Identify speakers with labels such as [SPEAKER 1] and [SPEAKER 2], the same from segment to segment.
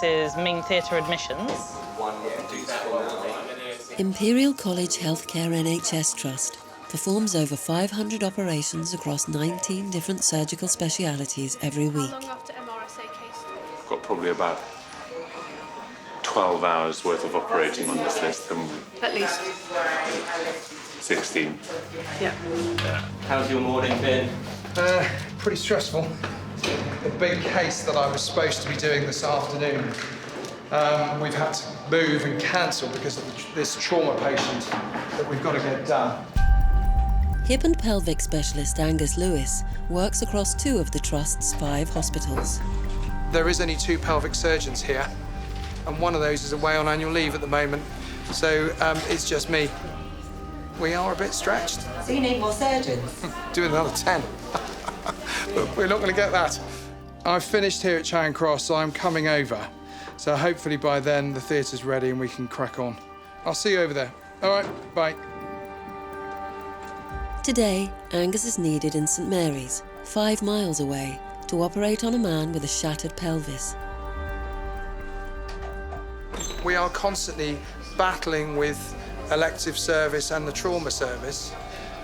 [SPEAKER 1] This is main theatre admissions.
[SPEAKER 2] Imperial College Healthcare NHS Trust performs over 500 operations across 19 different surgical specialities every week.
[SPEAKER 3] How long after MRSA case?
[SPEAKER 4] I've got probably about 12 hours worth of operating on this list.
[SPEAKER 3] At least.
[SPEAKER 4] 16.
[SPEAKER 3] Yeah.
[SPEAKER 5] How's your morning been?
[SPEAKER 6] Pretty stressful. The big case that I was supposed to be doing this afternoon, we've had to move and cancel because of this trauma patient that we've got to get done.
[SPEAKER 2] Hip and pelvic specialist Angus Lewis works across 2 of the Trust's 5 hospitals.
[SPEAKER 6] There is only 2 pelvic surgeons here, and one of those is away on annual leave at the moment, so it's just me. We are a bit stretched.
[SPEAKER 7] So you need more surgeons?
[SPEAKER 6] Do another 10. But we're not going to get that. I've finished here at Charing Cross, so I'm coming over. So hopefully by then the theatre's ready and we can crack on. I'll see you over there. All right, bye.
[SPEAKER 2] Today, Angus is needed in St Mary's, 5 miles away, to operate on a man with a shattered pelvis.
[SPEAKER 6] We are constantly battling with elective service and the trauma service,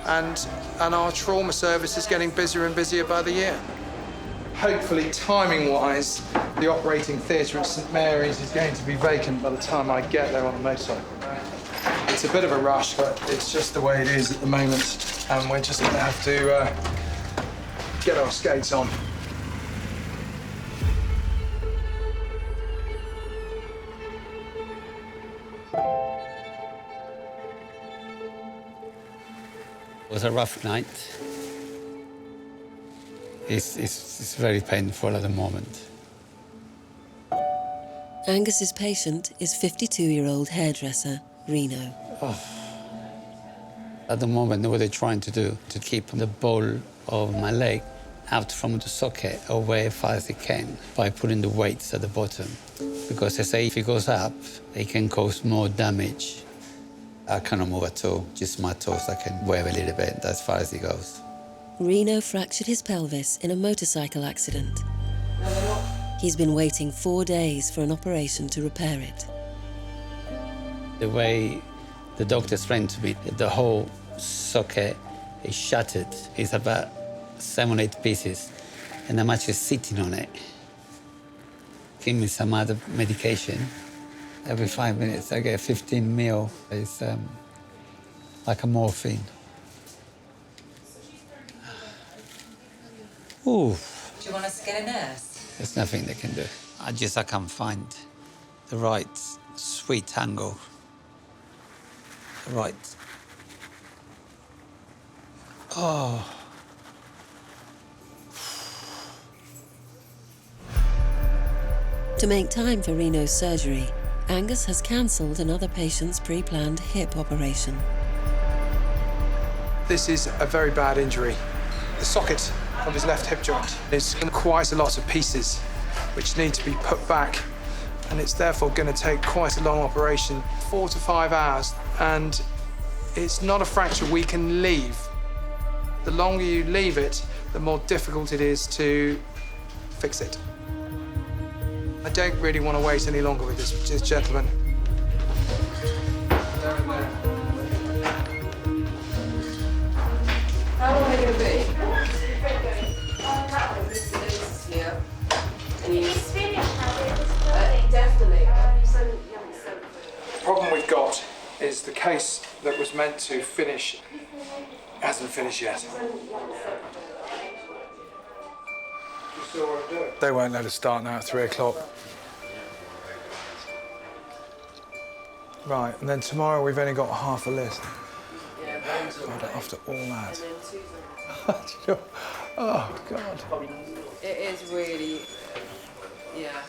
[SPEAKER 6] and our trauma service is getting busier and busier by the year. Hopefully, timing-wise, the operating theatre at St Mary's is going to be vacant by the time I get there on the motorcycle. It's a bit of a rush, but it's just the way it is at the moment, and we're just going to have to get our skates on.
[SPEAKER 8] It was a rough night. It's very painful at the moment.
[SPEAKER 2] Angus's patient is 52-year-old hairdresser Reno.
[SPEAKER 8] At the moment, what they're trying to do to keep the ball of my leg out from the socket away as far as they can by putting the weights at the bottom. Because they say if it goes up, it can cause more damage. I cannot move at all, just my toes. I can wave a little bit, as far as it goes.
[SPEAKER 2] Reno fractured his pelvis in a motorcycle accident. He's been waiting 4 days for an operation to repair it.
[SPEAKER 8] The way the doctor explained to me, the whole socket is shattered. It's about 7 or 8 pieces, and I'm actually sitting on it. Give me some other medication. Every 5 minutes, I get 15 mil. It's like a morphine. Ooh.
[SPEAKER 7] Do you want us to get a nurse?
[SPEAKER 8] There's nothing they can do. I can't find the right sweet angle. The right. Oh.
[SPEAKER 2] To make time for Reno's surgery, Angus has cancelled another patient's pre-planned hip operation.
[SPEAKER 6] This is a very bad injury. The socket of his left hip joint is in quite a lot of pieces which need to be put back, and it's therefore going to take quite a long operation, 4 to 5 hours, and it's not a fracture we can leave. The longer you leave it, the more difficult it is to fix it. I don't really want to wait any longer with this gentleman.
[SPEAKER 7] How long are they going to be? Definitely.
[SPEAKER 6] The problem we've got is the case that was meant to finish hasn't finished yet. They won't let us start now at 3 o'clock. Right, and then tomorrow we've only got half a list. God, after all that. Oh, God.
[SPEAKER 7] It is really, yeah.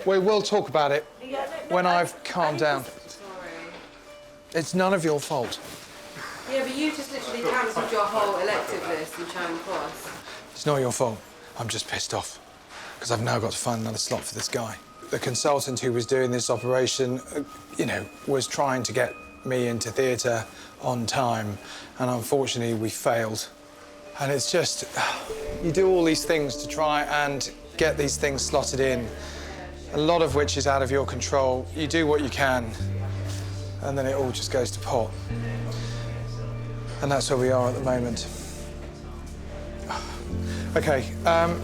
[SPEAKER 6] We will talk about it when I've calmed down.
[SPEAKER 7] Sorry.
[SPEAKER 6] It's none of your fault.
[SPEAKER 7] Yeah, but you just literally cancelled your whole elective list in Charing Cross.
[SPEAKER 6] It's not your fault. I'm just pissed off because I've now got to find another slot for this guy. The consultant who was doing this operation, was trying to get me into theatre on time, and unfortunately we failed. And it's just, you do all these things to try and get these things slotted in, a lot of which is out of your control. You do what you can, and then it all just goes to pot. And that's where we are at the moment. OK, I'm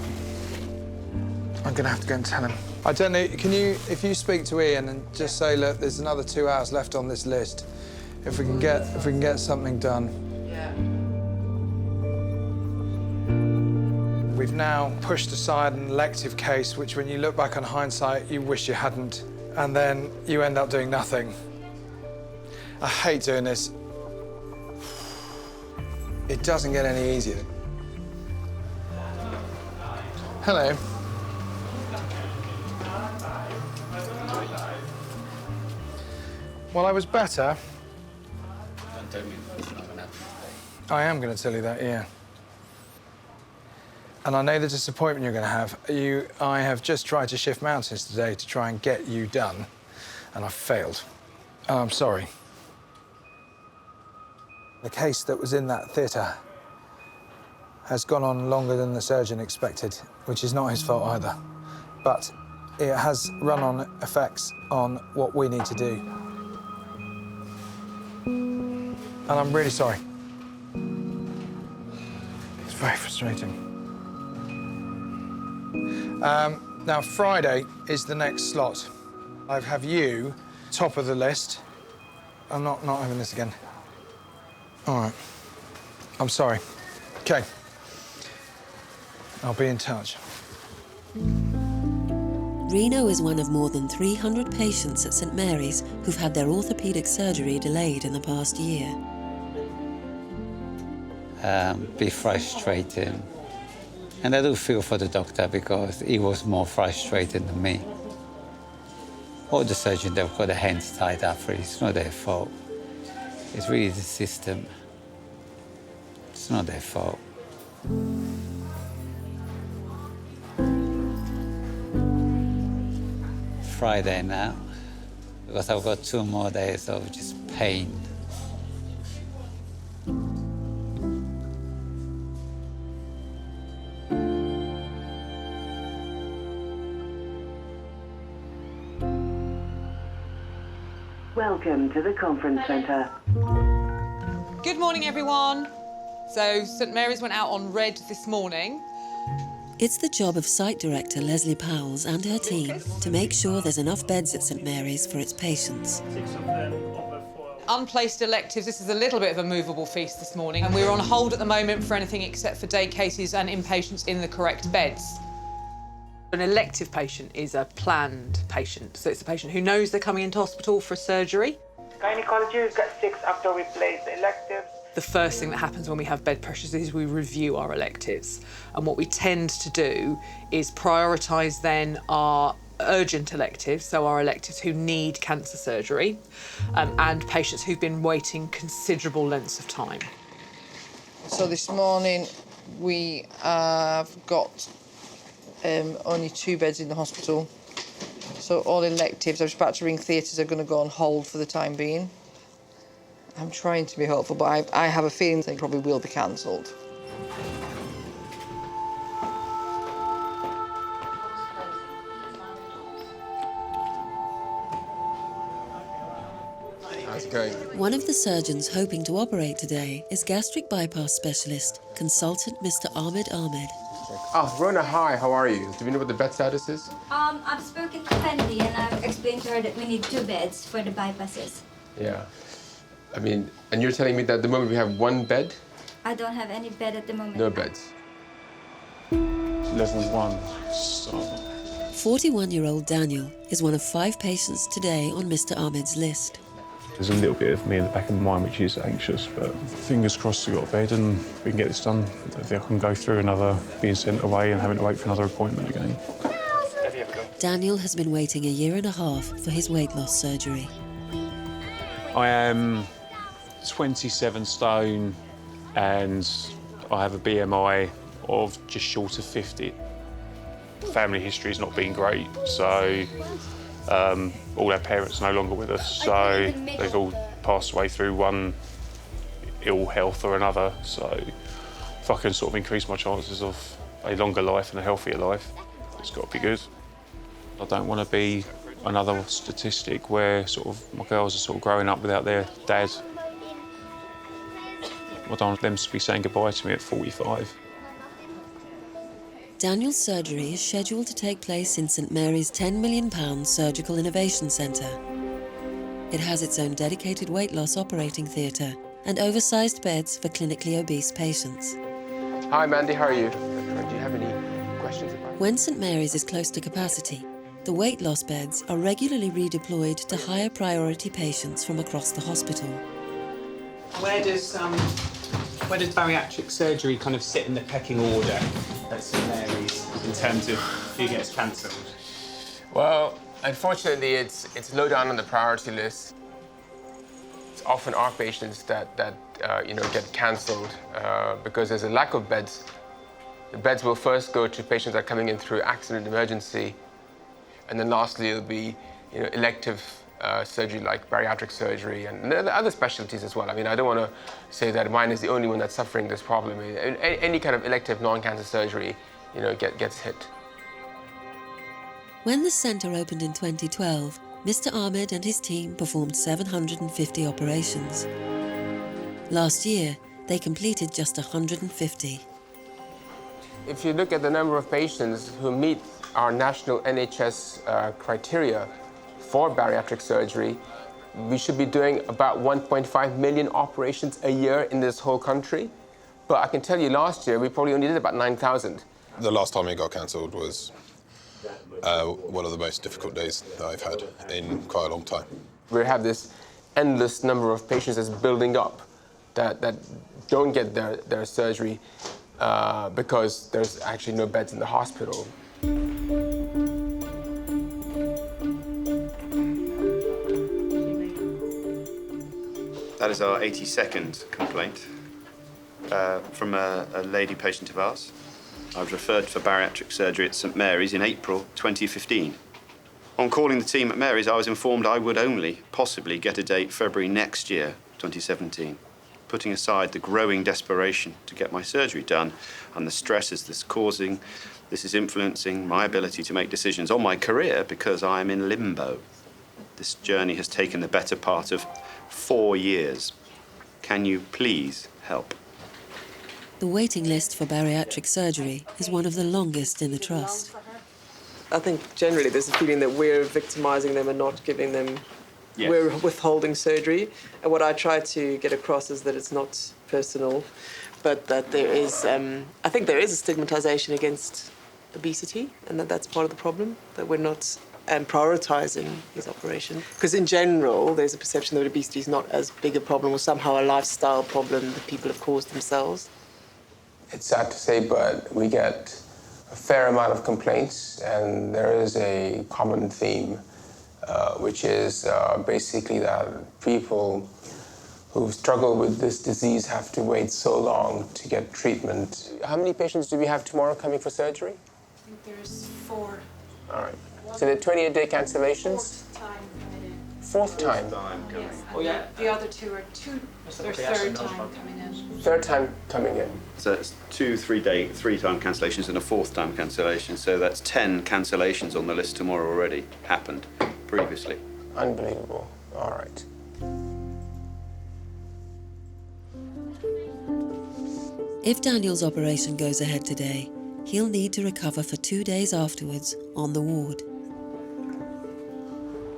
[SPEAKER 6] going to have to go and tell him. I don't know, can you, if you speak to Ian and just say, look, there's another 2 hours left on this list. If we can get something done.
[SPEAKER 7] Yeah.
[SPEAKER 6] We've now pushed aside an elective case, which when you look back on hindsight, you wish you hadn't. And then you end up doing nothing. I hate doing this. It doesn't get any easier. Hello. Well, I was better.
[SPEAKER 8] Don't tell me it's not gonna happen.
[SPEAKER 6] I am going to tell you that, yeah. And I know the disappointment you're going to have. I have just tried to shift mountains today to try and get you done, and I've failed. And I'm sorry. The case that was in that theatre has gone on longer than the surgeon expected, which is not his fault either. But it has run-on effects on what we need to do. And I'm really sorry. It's very frustrating. Now, Friday is the next slot. I have you top of the list. I'm not having this again. All right. I'm sorry. OK. I'll be in touch.
[SPEAKER 2] Reno is one of more than 300 patients at St Mary's who've had their orthopaedic surgery delayed in the past year.
[SPEAKER 8] Be frustrated. And I do feel for the doctor because he was more frustrated than me. All the surgeons, they've got their hands tied up. It's not their fault. It's really the system. It's not their fault. Friday now, because I've got 2 more days of just pain.
[SPEAKER 9] Welcome to the conference centre.
[SPEAKER 10] Good morning, everyone. So, St Mary's went out on red this morning.
[SPEAKER 2] It's the job of Site Director Leslie Powells and her team to make sure there's enough beds at St Mary's for its patients.
[SPEAKER 10] Unplaced electives, this is a little bit of a movable feast this morning, and we're on hold at the moment for anything except for day cases and inpatients in the correct beds. An elective patient is a planned patient, so it's a patient who knows they're coming into hospital for surgery.
[SPEAKER 11] Gynecologists got 6 after we placed electives.
[SPEAKER 10] The first thing that happens when we have bed pressures is we review our electives. And what we tend to do is prioritise then our urgent electives, so our electives who need cancer surgery, and patients who've been waiting considerable lengths of time.
[SPEAKER 12] So this morning we have got only 2 beds in the hospital. So all electives, I was about to ring theatres, are going to go on hold for the time being. I'm trying to be hopeful, but I have a feeling they probably will be cancelled.
[SPEAKER 13] How's it going?
[SPEAKER 2] One of the surgeons hoping to operate today is gastric bypass specialist, consultant Mr. Ahmed Ahmed.
[SPEAKER 13] Oh, Rona, hi, how are you? Do we know what the bed status is?
[SPEAKER 14] I've spoken to Fendi and I've explained to her that we need 2 beds for the bypasses.
[SPEAKER 13] Yeah. I mean, and you're telling me that at the moment we have 1 bed?
[SPEAKER 14] I don't have any bed at the moment.
[SPEAKER 13] No beds.
[SPEAKER 4] Level 1, so...
[SPEAKER 2] 41-year-old Daniel is one of 5 patients today on Mr. Ahmed's list.
[SPEAKER 15] There's a little bit of me in the back of my mind which is anxious, but fingers crossed we got a bed and we can get this done. If I can go through another being sent away and having to wait for another appointment again.
[SPEAKER 2] Daniel has been waiting 1.5 years for his weight loss surgery.
[SPEAKER 15] I am 27 stone and I have a BMI of just short of 50. Family history has not been great, so all our parents are no longer with us, so they've all passed away through one ill health or another. So if I can sort of increase my chances of a longer life and a healthier life, it's got to be good. I don't want to be another statistic where sort of my girls are sort of growing up without their dad. I don't want them to be saying goodbye to me at 45.
[SPEAKER 2] Daniel's surgery is scheduled to take place in St Mary's £10 million Surgical Innovation Centre. It has its own dedicated weight loss operating theatre and oversized beds for clinically obese patients.
[SPEAKER 13] Hi, Mandy, how are you? Do you have any questions about it?
[SPEAKER 2] When St Mary's is close to capacity, the weight loss beds are regularly redeployed to higher priority patients from across the hospital.
[SPEAKER 5] Where does bariatric surgery kind of sit in the pecking order at St Mary's in terms of who gets cancelled?
[SPEAKER 13] Well, unfortunately, it's low down on the priority list. It's often our patients that get cancelled because there's a lack of beds. The beds will first go to patients that are coming in through accident emergency, and then lastly it'll be elective surgery like bariatric surgery and other specialties as well. I mean, I don't want to say that mine is the only one that's suffering this problem. Any kind of elective non-cancer surgery, gets hit.
[SPEAKER 2] When the centre opened in 2012, Mr Ahmed and his team performed 750 operations. Last year, they completed just 150.
[SPEAKER 13] If you look at the number of patients who meet our national NHS criteria for bariatric surgery, we should be doing about 1.5 million operations a year in this whole country. But I can tell you last year, we probably only did about 9,000.
[SPEAKER 16] The last time it got cancelled was one of the most difficult days that I've had in quite a long time.
[SPEAKER 13] We have this endless number of patients that's building up that don't get their surgery because there's actually no beds in the hospital.
[SPEAKER 17] That is our 82nd complaint from a lady patient of ours. I was referred for bariatric surgery at St Mary's in April 2015. On calling the team at Mary's, I was informed I would only possibly get a date February next year, 2017. Putting aside the growing desperation to get my surgery done and the stresses this is influencing my ability to make decisions on my career because I am in limbo. This journey has taken the better part of 4 years. Can you please help?
[SPEAKER 2] The waiting list for bariatric surgery is one of the longest in the Trust.
[SPEAKER 18] I think generally there's a feeling that we're victimising them and not giving them, we're withholding surgery. And what I try to get across is that it's not personal, but that there is, I think there is a stigmatisation against obesity, and that's part of the problem, that we're not prioritising these operations. Because in general, there's a perception that obesity is not as big a problem or somehow a lifestyle problem that people have caused themselves.
[SPEAKER 13] It's sad to say, but we get a fair amount of complaints, and there is a common theme, which is basically that people who struggle with this disease have to wait so long to get treatment. How many patients do we have tomorrow coming for surgery?
[SPEAKER 3] I think there's 4.
[SPEAKER 13] All right. So the 28-day cancellations? Fourth time?
[SPEAKER 3] Yes. Oh, yeah. The other 2 are their third time coming in.
[SPEAKER 13] Third time coming in.
[SPEAKER 17] So it's 2 3-time cancellations and a 4th time cancellation. So that's 10 cancellations on the list tomorrow already happened previously.
[SPEAKER 13] Unbelievable. All right.
[SPEAKER 2] If Daniel's operation goes ahead today, he'll need to recover for 2 days afterwards on the ward.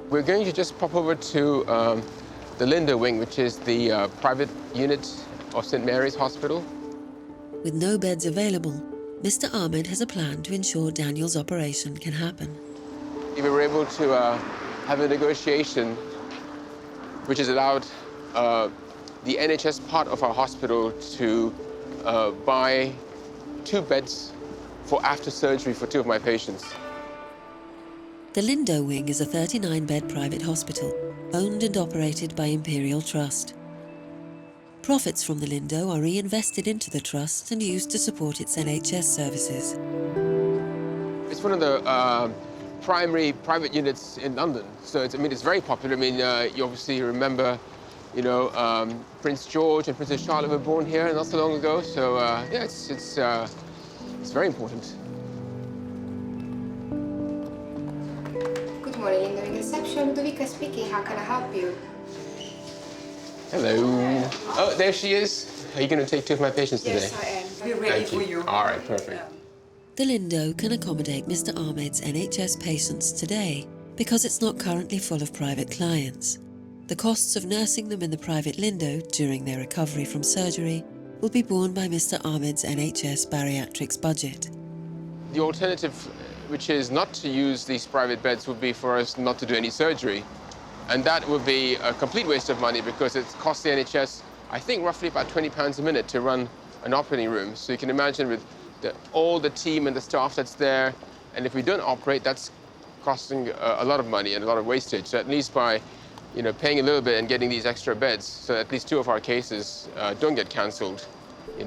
[SPEAKER 13] We're going to just pop over to the Lindo wing, which is the private unit of St Mary's Hospital.
[SPEAKER 2] With no beds available, Mr. Ahmed has a plan to ensure Daniel's operation can happen.
[SPEAKER 13] We were able to have a negotiation which has allowed the NHS part of our hospital to buy 2 beds for after surgery for 2 of my patients.
[SPEAKER 2] The Lindo Wing is a 39-bed private hospital, owned and operated by Imperial Trust. Profits from the Lindo are reinvested into the Trust and used to support its NHS services.
[SPEAKER 13] It's one of the primary private units in London, so it's very popular. I mean, you obviously remember, Prince George and Princess Charlotte were born here not so long ago, so yeah, it's very important.
[SPEAKER 19] morning, Linda Wing reception. Ludovica speaking. How can I help you?
[SPEAKER 13] Hello. Oh, there she is. Are you going to take 2 of my patients today?
[SPEAKER 19] Yes, I am. We're ready for you.
[SPEAKER 13] All right, perfect.
[SPEAKER 2] The Lindo can accommodate Mr. Ahmed's NHS patients today because it's not currently full of private clients. The costs of nursing them in the private Lindo during their recovery from surgery will be borne by Mr. Ahmed's NHS bariatrics budget.
[SPEAKER 13] The alternative, which is not to use these private beds, would be for us not to do any surgery. And that would be a complete waste of money because it costs the NHS, I think, roughly about £20 a minute to run an operating room. So you can imagine with all the team and the staff that's there, and if we don't operate, that's costing a lot of money and a lot of wastage. So at least by paying a little bit and getting these extra beds, so at least 2 of our cases don't get cancelled, I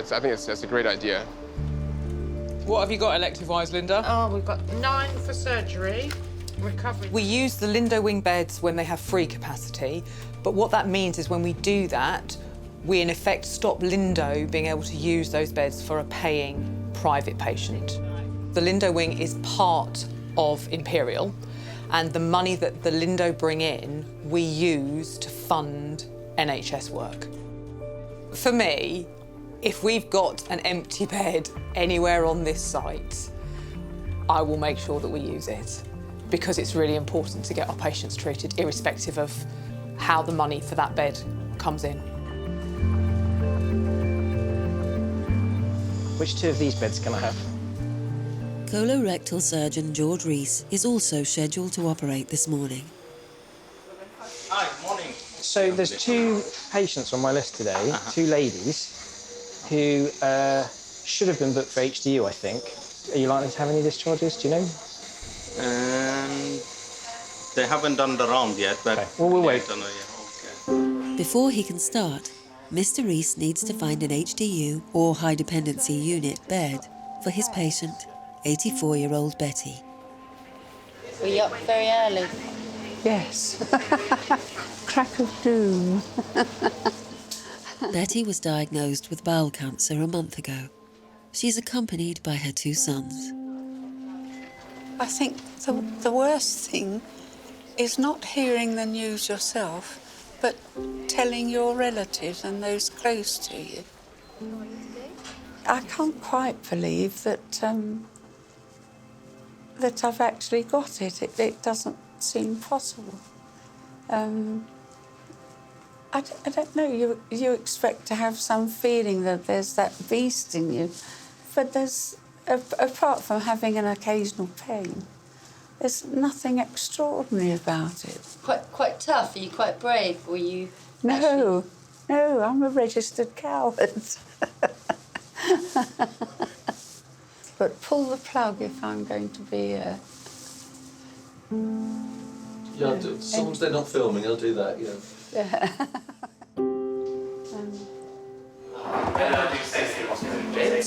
[SPEAKER 13] think that's a great idea.
[SPEAKER 10] What have you got elective-wise, Linda?
[SPEAKER 3] Oh, we've got 9 for surgery. Recovery.
[SPEAKER 10] We use the Lindo wing beds when they have free capacity, but what that means is when we do that, we in effect stop Lindo being able to use those beds for a paying private patient. The Lindo wing is part of Imperial, and the money that the Lindo bring in, we use to fund NHS work. For me, if we've got an empty bed anywhere on this site, I will make sure that we use it, because it's really important to get our patients treated, irrespective of how the money for that bed comes in.
[SPEAKER 20] Which 2 of these beds can I have?
[SPEAKER 2] Colorectal surgeon George Rees is also scheduled to operate this morning.
[SPEAKER 20] Hi, morning. So there's 2 patients on my list today, 2 ladies, who should have been booked for HDU, I think. Are you likely to have any discharges, do you know?
[SPEAKER 21] They haven't done the round yet, but...
[SPEAKER 20] Okay. Well, we'll wait.
[SPEAKER 2] Before he can start, Mr. Rees needs to find an HDU or high dependency unit bed for his patient, 84-year-old Betty.
[SPEAKER 22] Were you up very early?
[SPEAKER 23] Yes. Crack of doom.
[SPEAKER 2] Betty was diagnosed with bowel cancer a month ago. She's accompanied by her 2 sons.
[SPEAKER 23] I think the worst thing is not hearing the news yourself, but telling your relatives and those close to you. I can't quite believe that that I've actually got it. It doesn't seem possible. I don't know. You expect to have some feeling that there's that beast in you, but there's apart from having an occasional pain, there's nothing extraordinary about it.
[SPEAKER 22] Quite tough. Are you quite brave? Were you?
[SPEAKER 23] No, I'm a registered coward. But pull the plug if I'm going to be.
[SPEAKER 24] Yeah, as long as they're not filming, I'll do that. Yeah.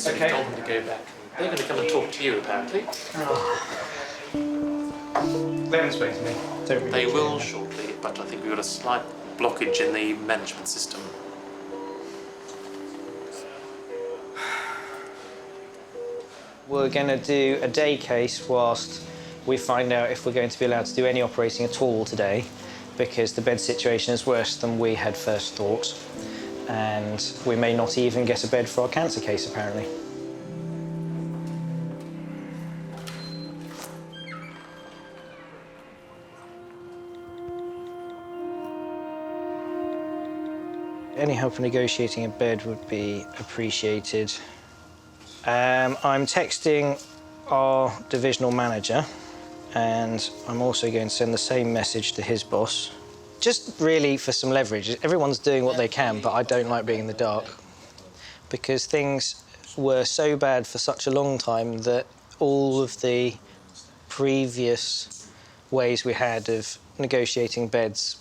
[SPEAKER 25] Okay. Told them to go back. They're going to come and talk to you, apparently.
[SPEAKER 20] They haven't spoken to me.
[SPEAKER 25] They will shortly, but I think we've got a slight blockage in the management system.
[SPEAKER 20] We're going to do a day case whilst we find out if we're going to be allowed to do any operating at all today, because the bed situation is worse than we had first thought, and we may not even get a bed for our cancer case, apparently. Any help in negotiating a bed would be appreciated. I'm texting our divisional manager, and I'm also going to send the same message to his boss. Just really for some leverage. Everyone's doing what they can, but I don't like being in the dark, because things were so bad for such a long time that all of the previous ways we had of negotiating beds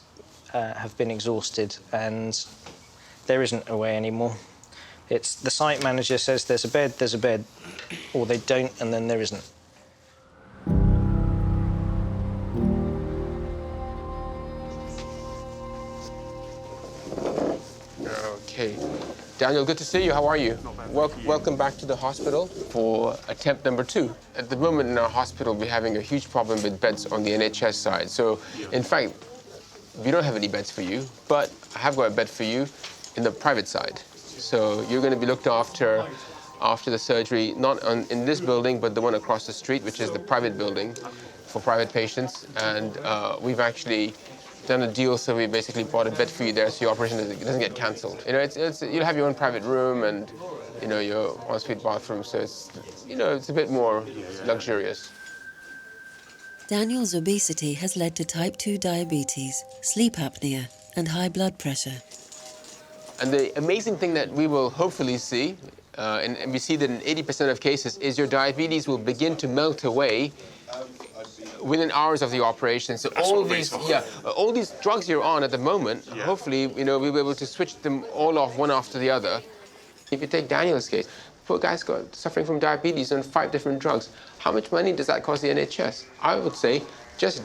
[SPEAKER 20] have been exhausted, and there isn't a way anymore. It's the site manager says there's a bed, or they don't, and then there isn't.
[SPEAKER 13] Okay. Daniel, good to see you. How are you? Welcome back to the hospital for attempt number 2. At the moment in our hospital, we're having a huge problem with beds on the NHS side. So, in fact, we don't have any beds for you, but I have got a bed for you in the private side. So you're going to be looked after the surgery, not in this building, but the one across the street, which is the private building for private patients. And we've actually done a deal, so we basically bought a bed for you there, so your operation doesn't get cancelled. You know, you'll have your own private room and, you know, your ensuite bathroom, so it's, you know, it's a bit more luxurious.
[SPEAKER 2] Daniel's obesity has led to type 2 diabetes, sleep apnea, and high blood pressure.
[SPEAKER 13] And the amazing thing that we will hopefully see, and we see that in 80% of cases, is your diabetes will begin to melt away within hours of the operation. So all these drugs you're on at the moment, hopefully, you know, we'll be able to switch them all off one after the other. If you take Daniel's case, poor guy's suffering from diabetes on 5 different drugs. How much money does that cost the NHS? I would say just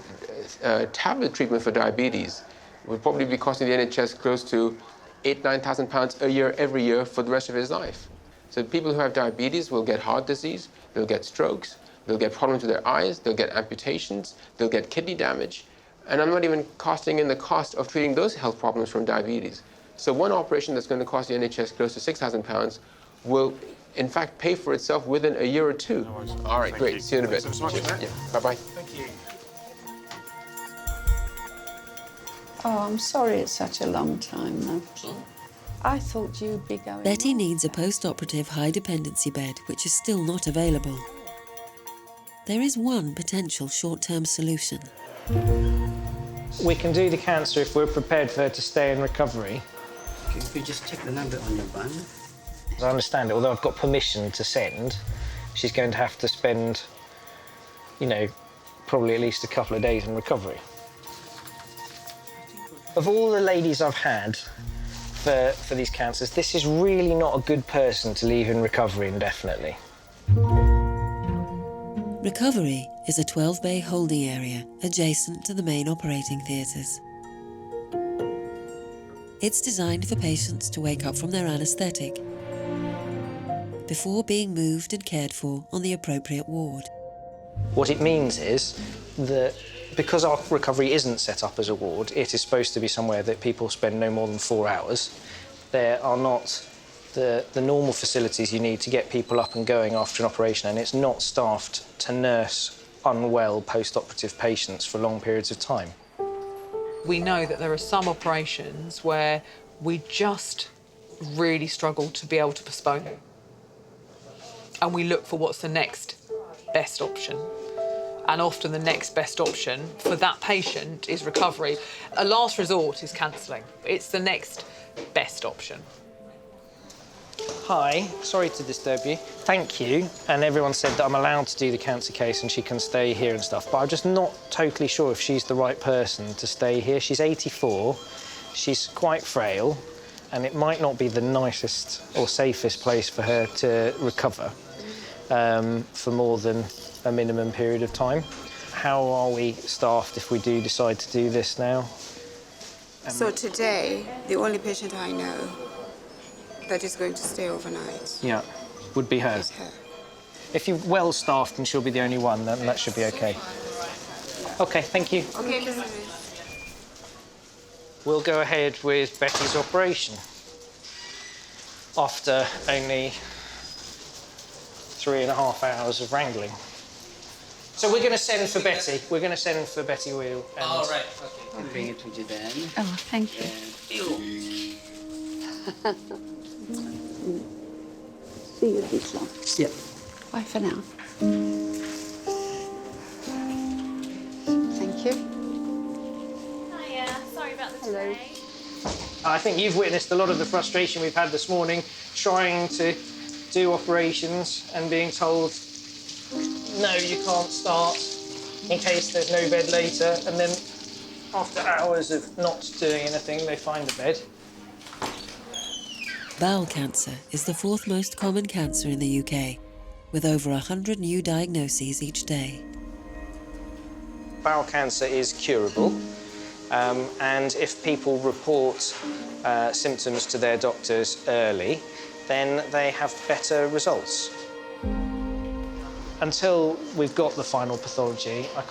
[SPEAKER 13] tablet treatment for diabetes would probably be costing the NHS close to £8,000–9,000 a year every year for the rest of his life. So people who have diabetes will get heart disease, they'll get strokes, they'll get problems with their eyes, they'll get amputations, they'll get kidney damage. And I'm not even costing in the cost of treating those health problems from diabetes. So one operation that's going to cost the NHS close to £6,000 will, in fact, pay for itself within a year or 2. All right, great. See you in a bit. Yeah. Bye-bye.
[SPEAKER 23] Thank you. Oh, I'm sorry it's such a long time, though. I thought you'd be going...
[SPEAKER 2] Betty needs a post-operative high-dependency bed, which is still not available. There is one potential short-term solution.
[SPEAKER 20] We can do the cancer if we're prepared for her to stay in recovery.
[SPEAKER 1] If you just check the number on your bun.
[SPEAKER 20] As I understand it, although I've got permission to send, she's going to have to spend, you know, probably at least a couple of days in recovery. Of all the ladies I've had for these cancers, this is really not a good person to leave in recovery indefinitely.
[SPEAKER 2] Recovery is a 12-bay holding area adjacent to the main operating theatres. It's designed for patients to wake up from their anaesthetic before being moved and cared for on the appropriate ward.
[SPEAKER 20] What it means is that because our recovery isn't set up as a ward, it is supposed to be somewhere that people spend no more than 4 hours. There are not the normal facilities you need to get people up and going after an operation, and it's not staffed to nurse unwell post-operative patients for long periods of time.
[SPEAKER 10] We know that there are some operations where we just really struggle to be able to postpone them. And we look for what's the next best option. And often the next best option for that patient is recovery. A last resort is cancelling. It's the next best option.
[SPEAKER 20] Hi, sorry to disturb you. Thank you. And everyone said that I'm allowed to do the cancer case and she can stay here and stuff, but I'm just not totally sure if she's the right person to stay here. She's 84, she's quite frail, and it might not be the nicest or safest place for her to recover for more than a minimum period of time. How are we staffed if we do decide to do this now?
[SPEAKER 19] So today, the only patient I know that is going to stay overnight.
[SPEAKER 20] Yeah, would be her.
[SPEAKER 19] Is her.
[SPEAKER 20] If you're well staffed and she'll be the only one, then that should be okay. Okay, thank you.
[SPEAKER 19] Okay,
[SPEAKER 20] We'll go ahead with Betty's operation after only 3.5 hours of wrangling. So we're going to send for Betty. We're going to send for Betty Wheel. And...
[SPEAKER 1] All right, okay. I'll bring it to you then.
[SPEAKER 23] Oh, thank you. See you this long.
[SPEAKER 1] Yeah.
[SPEAKER 23] Bye for now. Thank you.
[SPEAKER 6] Hiya, sorry about the delay.
[SPEAKER 20] I think you've witnessed a lot of the frustration we've had this morning trying to do operations and being told, no, you can't start in case there's no bed later. And then after hours of not doing anything, they find a bed.
[SPEAKER 2] Bowel cancer is the 4th most common cancer in the UK, with over 100 new diagnoses each day.
[SPEAKER 20] Bowel cancer is curable, and if people report symptoms to their doctors early, then they have better results. Until we've got the final pathology, I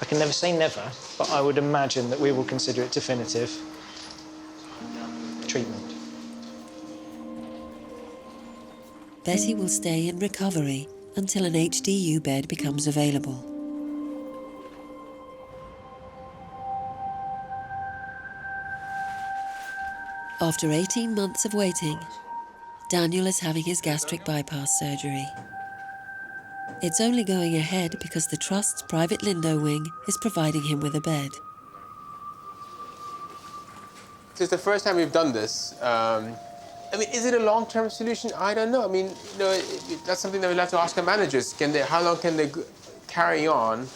[SPEAKER 20] can never say never, but I would imagine that we will consider it definitive treatment.
[SPEAKER 2] Betty will stay in recovery until an HDU bed becomes available. After 18 months of waiting, Daniel is having his gastric bypass surgery. It's only going ahead because the Trust's private Lindo wing is providing him with a bed.
[SPEAKER 13] This is the first time we've done this. I mean, is it a long-term solution? I don't know. I mean, you know, that's something that we'll have to ask our managers. How long can they carry on,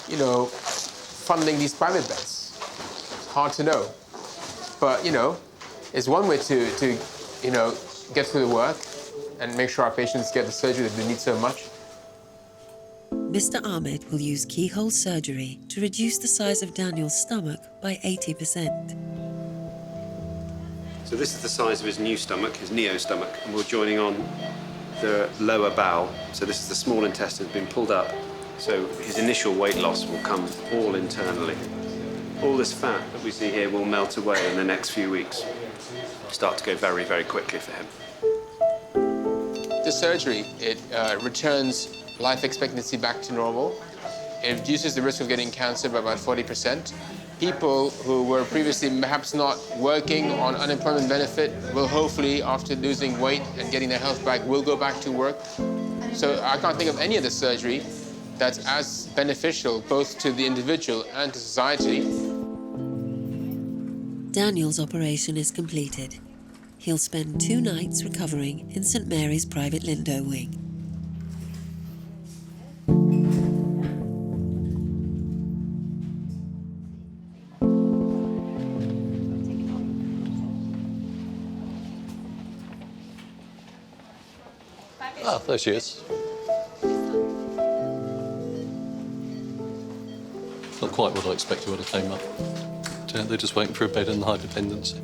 [SPEAKER 13] you know, funding these private beds? It's hard to know. But, you know, it's one way to you know, get through the work and make sure our patients get the surgery that they need so much.
[SPEAKER 2] Mr. Ahmed will use keyhole surgery to reduce the size of Daniel's stomach by 80%.
[SPEAKER 17] So this is the size of his new stomach, his neo stomach, and we're joining on the lower bowel. So this is the small intestine being pulled up. So his initial weight loss will come all internally. All this fat that we see here will melt away in the next few weeks. Start to go very, very quickly for him.
[SPEAKER 13] The surgery, it returns life expectancy back to normal. It reduces the risk of getting cancer by about 40%. People who were previously perhaps not working on unemployment benefit will hopefully, after losing weight and getting their health back, will go back to work. So I can't think of any other surgery that's as beneficial both to the individual and to society.
[SPEAKER 2] Daniel's operation is completed. He'll spend 2 nights recovering in St. Mary's private Lindo wing.
[SPEAKER 24] Ah, there she is. Not quite what I expected when I came up. They're just waiting for a bed in the high dependency.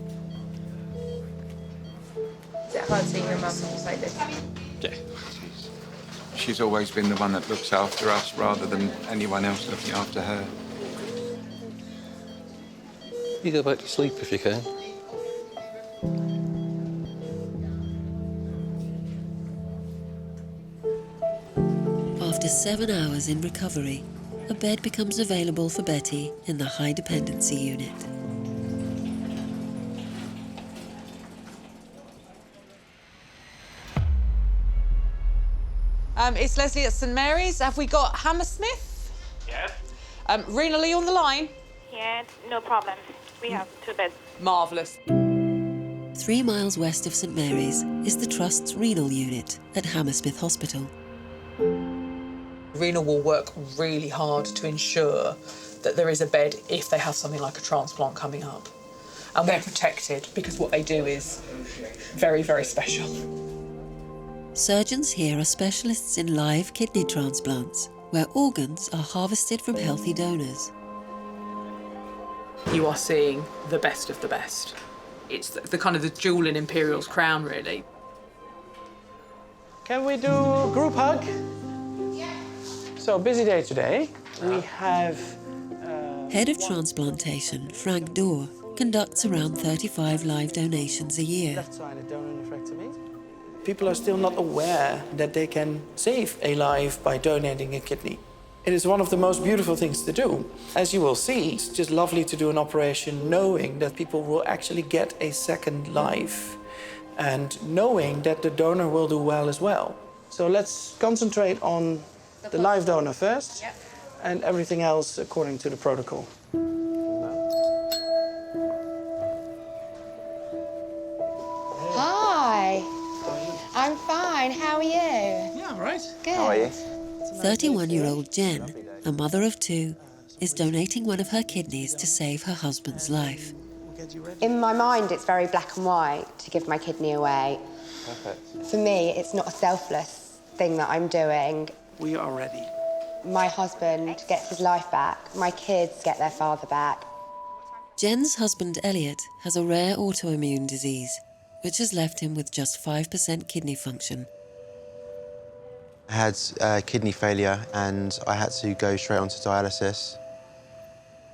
[SPEAKER 7] Is it hard seeing your mum like this?
[SPEAKER 24] Yeah.
[SPEAKER 8] She's always been the one that looks after us rather than anyone else looking after her.
[SPEAKER 24] You go back to sleep if you can.
[SPEAKER 2] After 7 hours in recovery, a bed becomes available for Betty in the high dependency unit.
[SPEAKER 10] It's Leslie at St Mary's. Have we got Hammersmith?
[SPEAKER 9] Yes.
[SPEAKER 10] Rena Lee on the line?
[SPEAKER 9] Yeah, no problem. We have 2 beds.
[SPEAKER 10] Marvellous.
[SPEAKER 2] 3 miles west of St Mary's is the Trust's renal unit at Hammersmith Hospital.
[SPEAKER 10] Rena will work really hard to ensure that there is a bed if they have something like a transplant coming up. And they're protected because what they do is very, very special.
[SPEAKER 2] Surgeons here are specialists in live kidney transplants, where organs are harvested from healthy donors.
[SPEAKER 10] You are seeing the best of the best. It's the kind of the jewel in Imperial's crown, really.
[SPEAKER 20] Can we do a group hug? So, busy day today. We have...
[SPEAKER 2] Head of transplantation, Frank Dorr, conducts around 35 live donations a year.
[SPEAKER 11] Left-sided donor nephrectomy. People are still not aware that they can save a life by donating a kidney. It is one of the most beautiful things to do. As you will see, it's just lovely to do an operation knowing that people will actually get a second life and knowing that the donor will do well as well. So let's concentrate on the live donor first, and everything else according to the protocol.
[SPEAKER 7] Hi. I'm fine. How are you?
[SPEAKER 11] Yeah, I'm right.
[SPEAKER 7] Good.
[SPEAKER 11] How are you?
[SPEAKER 2] 31-year-old Jen, a mother of 2, is donating one of her kidneys to save her husband's life.
[SPEAKER 7] In my mind, it's very black and white to give my kidney away.
[SPEAKER 11] Perfect.
[SPEAKER 7] For me, it's not a selfless thing that I'm doing.
[SPEAKER 11] We are ready.
[SPEAKER 7] My husband gets his life back. My kids get their father back.
[SPEAKER 2] Jen's husband Elliot has a rare autoimmune disease, which has left him with just 5% kidney function.
[SPEAKER 4] I had kidney failure and I had to go straight onto dialysis.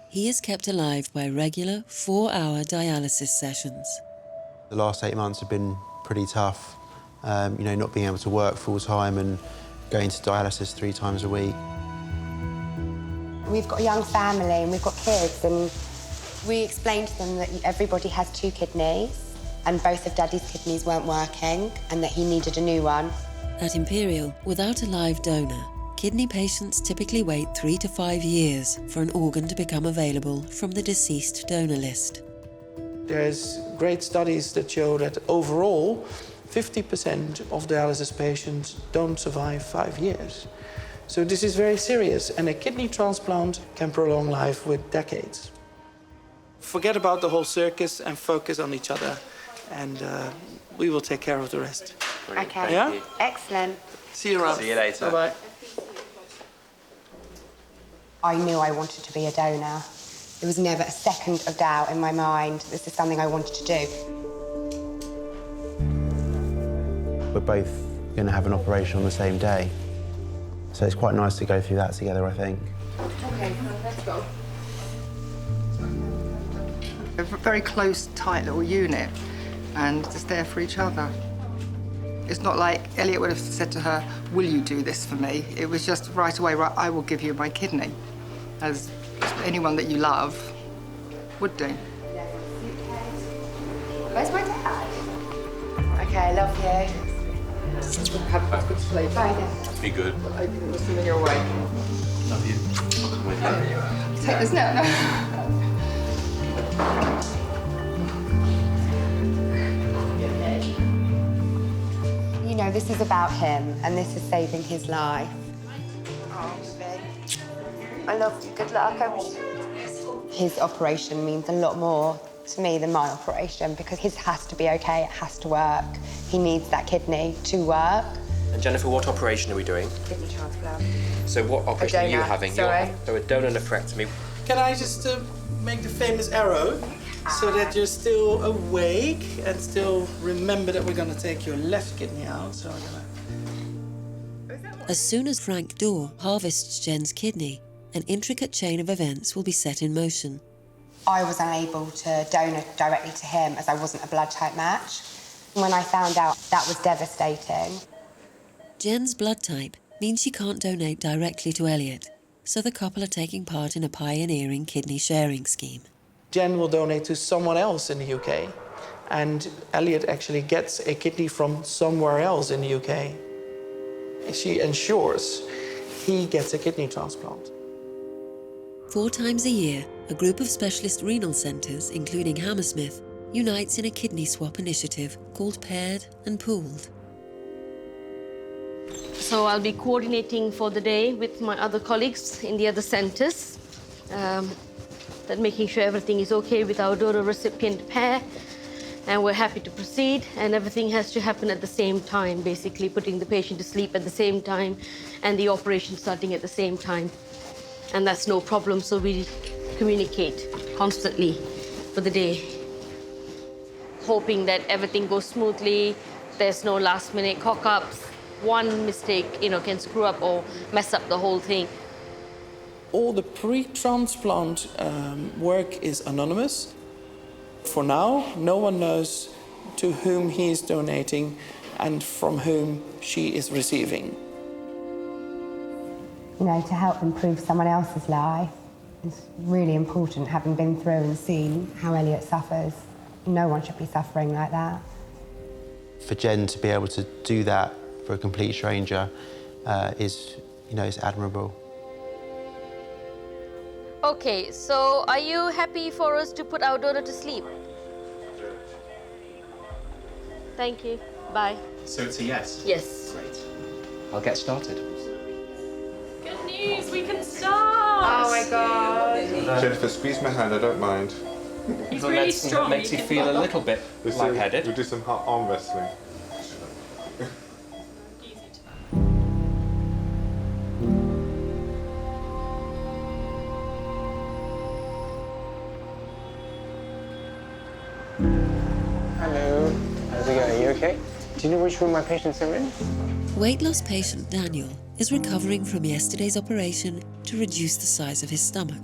[SPEAKER 2] He is kept alive by regular 4-hour dialysis sessions.
[SPEAKER 4] The last 8 months have been pretty tough, you know, not being able to work full time and going to dialysis 3 times a week.
[SPEAKER 7] We've got a young family and we've got kids, and we explained to them that everybody has 2 kidneys and both of Daddy's kidneys weren't working and that he needed a new one.
[SPEAKER 2] At Imperial, without a live donor, kidney patients typically wait 3 to 5 years for an organ to become available from the deceased donor list.
[SPEAKER 11] There's great studies that show that overall, 50% of dialysis patients don't survive 5 years. So this is very serious, and a kidney transplant can prolong life with decades. Forget about the whole circus and focus on each other, and we will take care of the rest.
[SPEAKER 7] Okay.
[SPEAKER 11] Yeah?
[SPEAKER 7] Excellent.
[SPEAKER 11] See you around.
[SPEAKER 21] See you later.
[SPEAKER 11] Bye-bye.
[SPEAKER 7] I knew I wanted to be a donor. There was never a second of doubt in my mind. This is something I wanted to do.
[SPEAKER 4] We're both going to have an operation on the same day. So it's quite nice to go through that together, I think.
[SPEAKER 7] Okay, let's go.
[SPEAKER 5] A very close, tight little unit, and just there for each other. It's not like Elliot would have said to her, "Will you do this for me?" It was just right away, right, I will give you my kidney, as anyone that you love would do.
[SPEAKER 7] Where's my dad? Okay, I love you.
[SPEAKER 5] Have a good sleep.
[SPEAKER 7] Bye then.
[SPEAKER 24] Be good.
[SPEAKER 5] I didn't listen your way.
[SPEAKER 24] Love you. I'll come with you.
[SPEAKER 5] Take this now.
[SPEAKER 7] You know, this is about him, and this is saving his life. Oh, babe. I love you. Good luck. His operation means a lot more to me than my operation, because his has to be okay, it has to work. He needs that kidney to work.
[SPEAKER 12] And Jennifer, what operation are we doing?
[SPEAKER 7] Kidney transplant.
[SPEAKER 12] So what operation are you
[SPEAKER 7] donor,
[SPEAKER 12] having?
[SPEAKER 7] sorry.
[SPEAKER 12] So a donor nephrectomy.
[SPEAKER 11] Can I just make the famous arrow so that you're still awake and still remember that we're going to take your left kidney out? So I'm gonna...
[SPEAKER 2] As soon as Frank Dorr harvests Jen's kidney, an intricate chain of events will be set in motion.
[SPEAKER 7] I was unable to donate directly to him as I wasn't a blood type match. When I found out, that was devastating.
[SPEAKER 2] Jen's blood type means she can't donate directly to Elliot, so the couple are taking part in a pioneering kidney sharing scheme.
[SPEAKER 11] Jen will donate to someone else in the UK, and Elliot actually gets a kidney from somewhere else in the UK. She ensures he gets a kidney transplant.
[SPEAKER 2] 4 times a year, a group of specialist renal centres, including Hammersmith, unites in a kidney swap initiative called Paired and Pooled.
[SPEAKER 14] So I'll be coordinating for the day with my other colleagues in the other centres, that making sure everything is okay with our donor-recipient pair, and we're happy to proceed, and everything has to happen at the same time, basically putting the patient to sleep at the same time and the operation starting at the same time. And that's no problem, so we communicate constantly for the day, hoping that everything goes smoothly, there's no last-minute cock-ups. One mistake, can screw up or mess up the whole thing.
[SPEAKER 11] All the pre-transplant work is anonymous. For now, no one knows to whom he is donating and from whom she is receiving.
[SPEAKER 7] You know, to help improve someone else's life is really important, having been through and seen how Elliot suffers. No one should be suffering like that.
[SPEAKER 4] For Jen to be able to do that for a complete stranger is admirable.
[SPEAKER 14] Okay, so are you happy for us to put our donor to sleep? Thank you. Bye.
[SPEAKER 25] So it's a yes?
[SPEAKER 14] Yes.
[SPEAKER 25] Great. I'll get started.
[SPEAKER 6] Good news, we can start!
[SPEAKER 14] Oh my God.
[SPEAKER 8] Jennifer, squeeze my hand, I don't mind.
[SPEAKER 6] He's really strong.
[SPEAKER 25] Makes you feel a little bit lightheaded.
[SPEAKER 8] We'll do some arm wrestling.
[SPEAKER 13] Do you know which room my patients are in?
[SPEAKER 2] Weight loss patient Daniel is recovering from yesterday's operation to reduce the size of his stomach.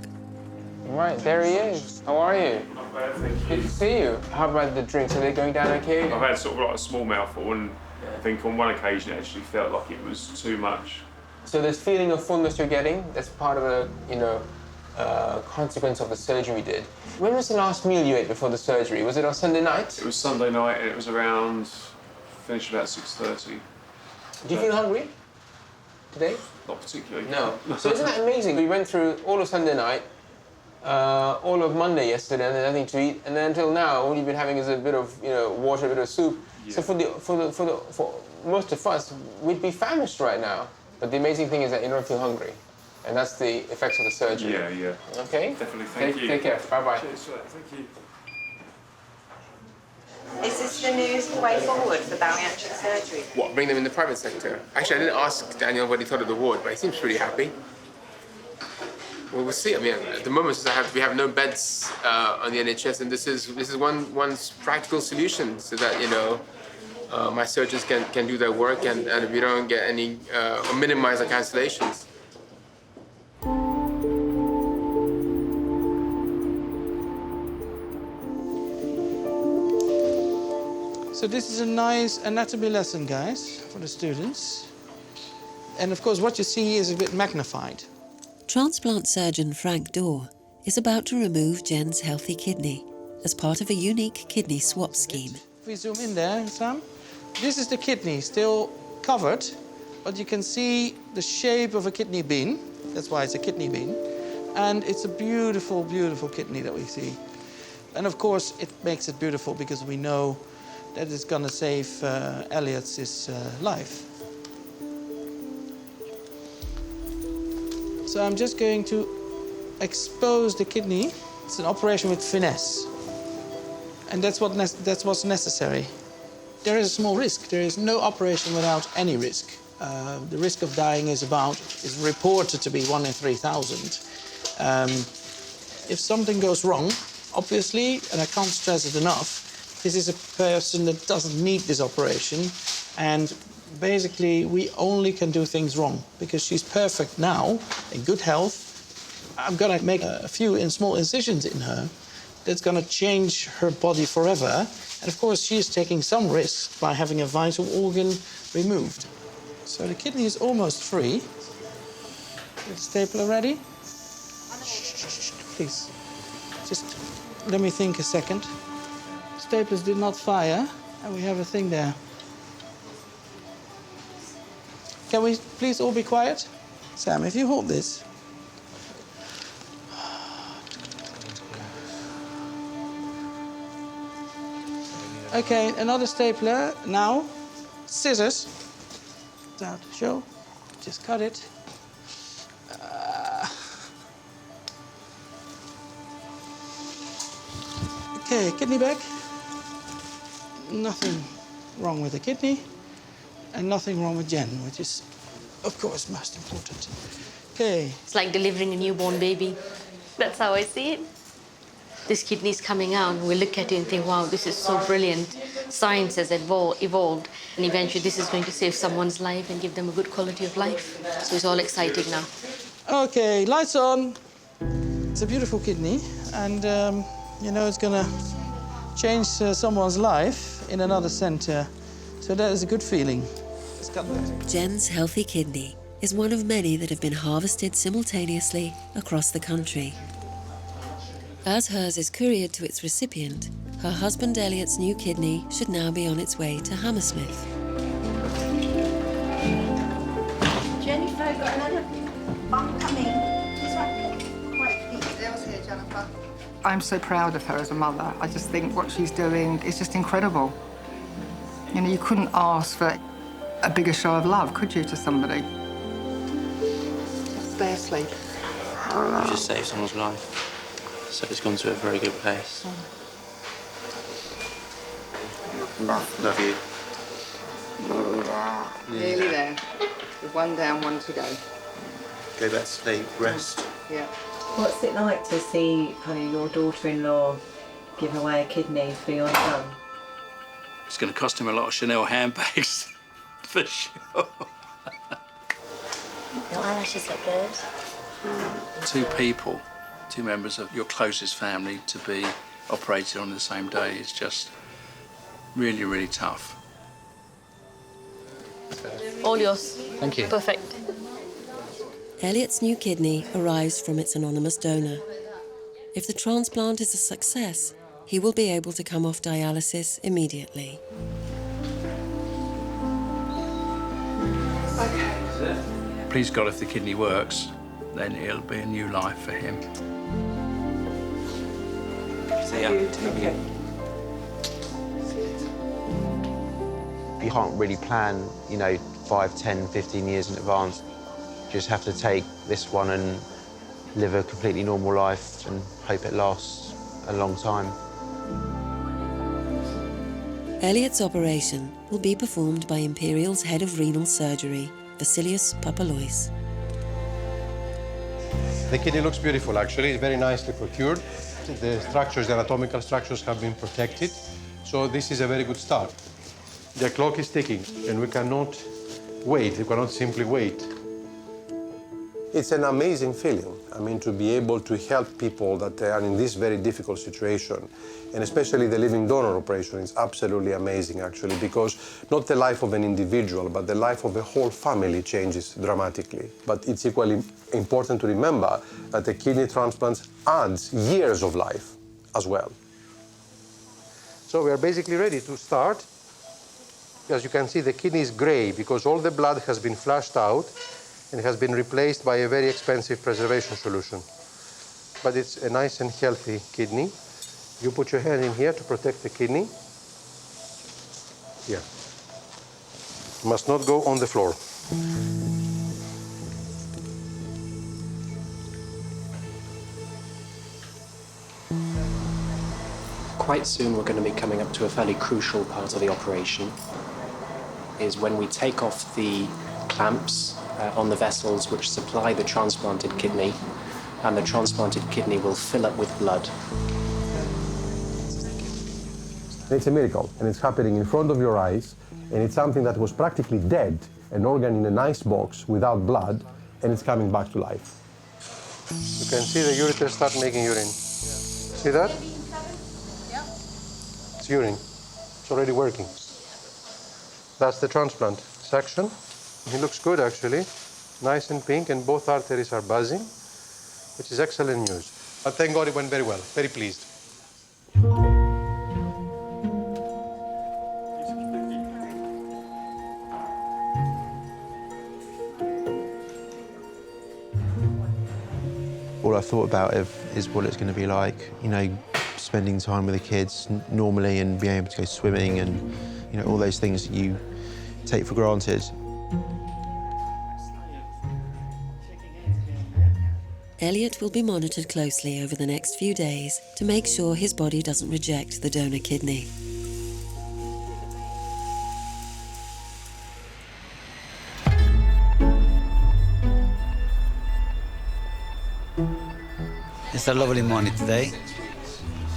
[SPEAKER 13] Right, there he is. How are you?
[SPEAKER 3] Not bad, thank you.
[SPEAKER 13] Good to see you. How about the drinks? Are they going down okay?
[SPEAKER 3] I've had sort of like a small mouthful, and I think on one occasion it actually felt like it was too much.
[SPEAKER 13] So this feeling of fullness you're getting, that's part of a, consequence of the surgery we did. When was the last meal you ate before the surgery? Was it on Sunday night?
[SPEAKER 3] It was Sunday night, and it was around, finished about 6:30.
[SPEAKER 13] Do you feel hungry today?
[SPEAKER 3] Not particularly.
[SPEAKER 13] No. So isn't that amazing? We went through all of Sunday night, all of Monday yesterday, and then nothing to eat, and then until now, all you've been having is a bit of, water, a bit of soup. Yeah. So for most of us, we'd be famished right now. But the amazing thing is that you don't feel hungry, and that's the effects of the surgery.
[SPEAKER 3] Yeah, yeah.
[SPEAKER 13] Okay.
[SPEAKER 3] Definitely. Thank you.
[SPEAKER 13] Take care. Bye bye.
[SPEAKER 3] Cheers. Thank you.
[SPEAKER 15] Is this the new way forward for bariatric surgery?
[SPEAKER 13] What, bring them in the private sector? Actually, I didn't ask Daniel what he thought of the ward, but he seems pretty happy. Well, we'll see. I mean, at the moment, we have no beds on the NHS, and this is one practical solution so that my surgeons can do their work and we don't get any or minimize the cancellations.
[SPEAKER 11] So this is a nice anatomy lesson, guys, for the students. And of course, what you see is a bit magnified.
[SPEAKER 2] Transplant surgeon Frank Dorr is about to remove Jen's healthy kidney as part of a unique kidney swap scheme.
[SPEAKER 11] If we zoom in there, Sam, this is the kidney, still covered, but you can see the shape of a kidney bean. That's why it's a kidney bean. And it's a beautiful, beautiful kidney that we see. And of course, it makes it beautiful because we know that it's gonna save Elliot's life. So I'm just going to expose the kidney. It's an operation with finesse. And that's what's necessary. There is a small risk. There is no operation without any risk. The risk of dying is reported to be 1 in 3,000. If something goes wrong, obviously, and I can't stress it enough, this is a person that doesn't need this operation, and basically we only can do things wrong because she's perfect now, in good health. I'm gonna make a few small incisions in her that's gonna change her body forever. And of course, she is taking some risks by having a vital organ removed. So the kidney is almost free. Is the stapler ready? Please, just let me think a second. Staplers did not fire, and we have a thing there. Can we please all be quiet? Sam, if you hold this. Okay, another stapler. Now, scissors. Without show. Just cut it. Okay, kidney back. Nothing wrong with the kidney, and nothing wrong with Jen, which is, of course, most important. Okay.
[SPEAKER 14] It's like delivering a newborn baby. That's how I see it. This kidney's coming out, and we look at it and think, wow, this is so brilliant. Science has evolved, and eventually this is going to save someone's life and give them a good quality of life. So it's all exciting now.
[SPEAKER 11] Okay, lights on. It's a beautiful kidney, and it's gonna change someone's life in another center. So that is a good feeling. Let's cut that.
[SPEAKER 2] Jen's healthy kidney is one of many that have been harvested simultaneously across the country. As hers is couriered to its recipient, her husband Elliot's new kidney should now be on its way to Hammersmith.
[SPEAKER 15] Jennifer, I've got another bump coming. She's
[SPEAKER 5] here, Jennifer. I'm so proud of her as a mother. I just think what she's doing is just incredible. You couldn't ask for a bigger show of love, could you, to somebody? Stay asleep.
[SPEAKER 21] You just saved someone's life. So it's gone to a very good place. Love you.
[SPEAKER 5] Nearly there. With one down, one to go.
[SPEAKER 21] Go back to sleep, rest.
[SPEAKER 5] Yeah.
[SPEAKER 15] What's it like to see kind of your daughter-in-law give away a kidney for your son?
[SPEAKER 1] It's going to cost him a lot of Chanel handbags, for sure.
[SPEAKER 16] Your eyelashes look good.
[SPEAKER 1] Two people, two members of your closest family, to be operated on the same day is just really, really tough.
[SPEAKER 14] All yours.
[SPEAKER 24] Thank you.
[SPEAKER 14] Perfect.
[SPEAKER 2] Elliot's new kidney arrives from its anonymous donor. If the transplant is a success, he will be able to come off dialysis immediately.
[SPEAKER 1] Please God, if the kidney works, then it'll be a new life for him.
[SPEAKER 11] See ya. Take care.
[SPEAKER 4] You can't really plan, 5, 10, 15 years in advance. You just have to take this one and live a completely normal life and hope it lasts a long time.
[SPEAKER 2] Elliot's operation will be performed by Imperial's head of renal surgery, Vasilios Papalois.
[SPEAKER 18] The kidney looks beautiful, actually. It's very nicely procured. The structures, the anatomical structures have been protected. So this is a very good start. The clock is ticking, and we cannot wait. We cannot simply wait. It's an amazing feeling. I mean, to be able to help people that are in this very difficult situation, and especially the living donor operation is absolutely amazing, actually, because not the life of an individual, but the life of a whole family changes dramatically. But it's equally important to remember that the kidney transplant adds years of life as well. So we are basically ready to start. As you can see, the kidney is gray because all the blood has been flushed out and has been replaced by a very expensive preservation solution. But it's a nice and healthy kidney. You put your hand in here to protect the kidney. Here. Must not go on the floor.
[SPEAKER 12] Quite soon we're going to be coming up to a fairly crucial part of the operation, is when we take off the clamps on the vessels which supply the transplanted kidney, and the transplanted kidney will fill up with blood.
[SPEAKER 18] It's a miracle, and it's happening in front of your eyes, and it's something that was practically dead, an organ in an ice box without blood, and it's coming back to life. You can see the ureter start making urine. See that? It's urine. It's already working. That's the transplant section. It looks good, actually. Nice and pink, and both arteries are buzzing, which is excellent news. But thank God it went very well. Very pleased.
[SPEAKER 4] All I've thought about is what it's going to be like, spending time with the kids normally and being able to go swimming and, all those things that you take for granted.
[SPEAKER 2] Elliot will be monitored closely over the next few days to make sure his body doesn't reject the donor kidney.
[SPEAKER 19] It's a lovely morning today,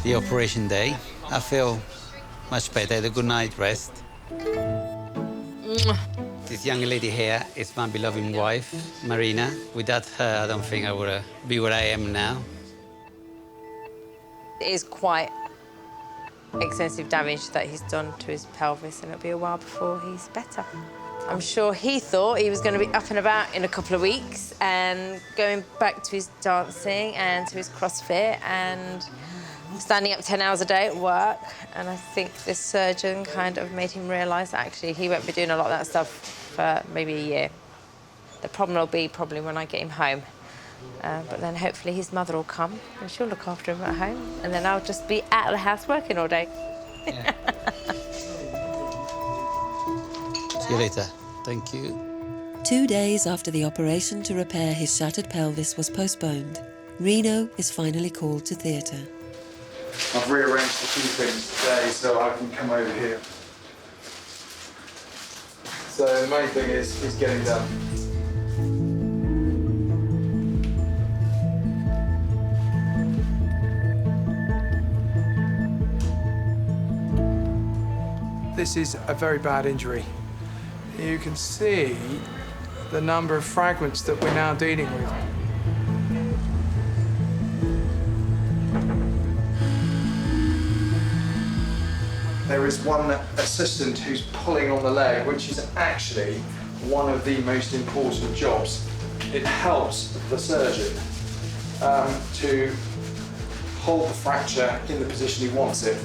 [SPEAKER 19] the operation day. I feel much better, had a good night rest. This young lady here is my beloved wife, Marina. Without her, I don't think I would be where I am now.
[SPEAKER 22] It is quite extensive damage that he's done to his pelvis, and it'll be a while before he's better. I'm sure he thought he was going to be up and about in a couple of weeks and going back to his dancing and to his CrossFit and standing up 10 hours a day at work. And I think this surgeon kind of made him realise that actually he won't be doing a lot of that stuff for maybe a year. The problem will be probably when I get him home. But then hopefully his mother will come and she'll look after him at home. And then I'll just be out of the house working all day.
[SPEAKER 19] Yeah. See you later. Thank you.
[SPEAKER 2] 2 days after the operation to repair his shattered pelvis was postponed, Reno is finally called to theatre.
[SPEAKER 26] I've rearranged a few things today so I can come over here. So the main thing is getting done. This is a very bad injury. You can see the number of fragments that we're now dealing with. There is one assistant who's pulling on the leg, which is actually one of the most important jobs. It helps the surgeon to hold the fracture in the position he wants it.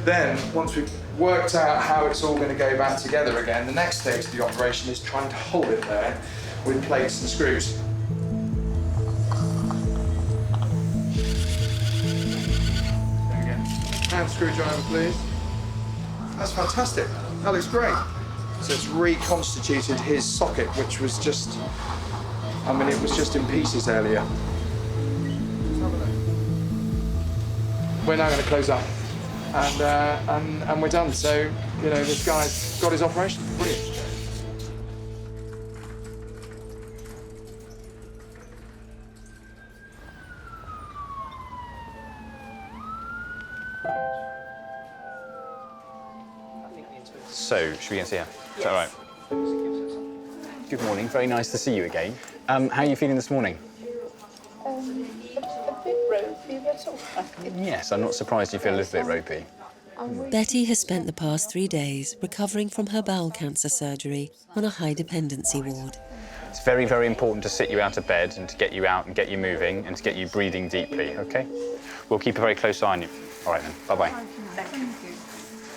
[SPEAKER 26] Then, once we've worked out how it's all going to go back together again, the next stage of the operation is trying to hold it there with plates and screws. There we go. Hand screwdriver, please. That's fantastic. That looks great. So it's reconstituted his socket, which was just, I mean, it was just in pieces earlier. We're now going to close up, and we're done. So, you know, this guy's got his operation. Brilliant.
[SPEAKER 7] So, should we get here? Is that right? Good morning. Very nice to see you again. How are you feeling this morning?
[SPEAKER 15] A bit ropey, but all right.
[SPEAKER 7] Yes, I'm not surprised you feel a little bit ropey.
[SPEAKER 2] Betty has spent the past 3 days recovering from her bowel cancer surgery on a high dependency ward.
[SPEAKER 7] It's very, very important to sit you out of bed and to get you out and get you moving and to get you breathing deeply, OK? We'll keep a very close eye on you. All right, then. Bye-bye.
[SPEAKER 15] Thank you.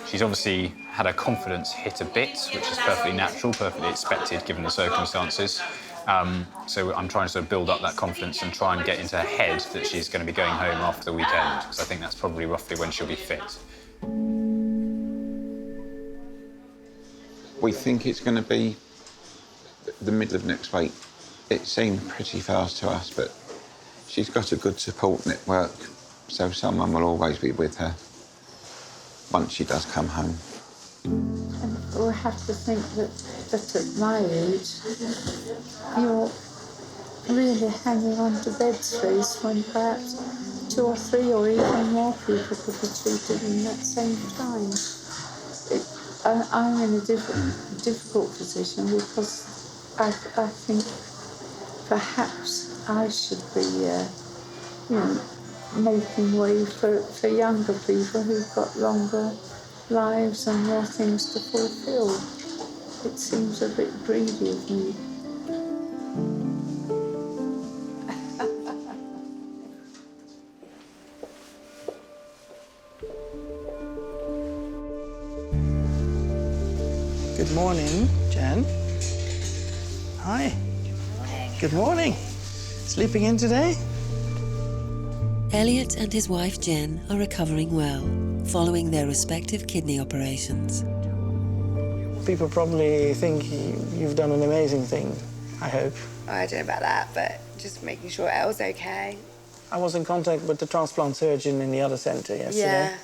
[SPEAKER 7] She's obviously had her confidence hit a bit, which is perfectly natural, perfectly expected given the circumstances. So I'm trying to sort of build up that confidence and try and get into her head that she's going to be going home after the weekend, because I think that's probably roughly when she'll be fit.
[SPEAKER 8] We think it's going to be the middle of next week. It seemed pretty fast to us, but she's got a good support network, so someone will always be with her once she does come home.
[SPEAKER 15] And we have to think that at my age, you're really hanging on to bed space when perhaps 2 or 3 or even more people could be treated in that same time. I'm in a difficult position because I think perhaps I should be, making way for younger people who've got longer lives and more things to fulfill. It seems a bit greedy of me.
[SPEAKER 11] Good morning, Jen. Hi. Good morning. Sleeping in today?
[SPEAKER 2] Elliot and his wife Jen are recovering well, following their respective kidney operations.
[SPEAKER 11] People probably think you've done an amazing thing, I hope.
[SPEAKER 9] I don't know about that, but just making sure Elle's okay.
[SPEAKER 11] I was in contact with the transplant surgeon in the other centre yesterday.
[SPEAKER 9] Yeah.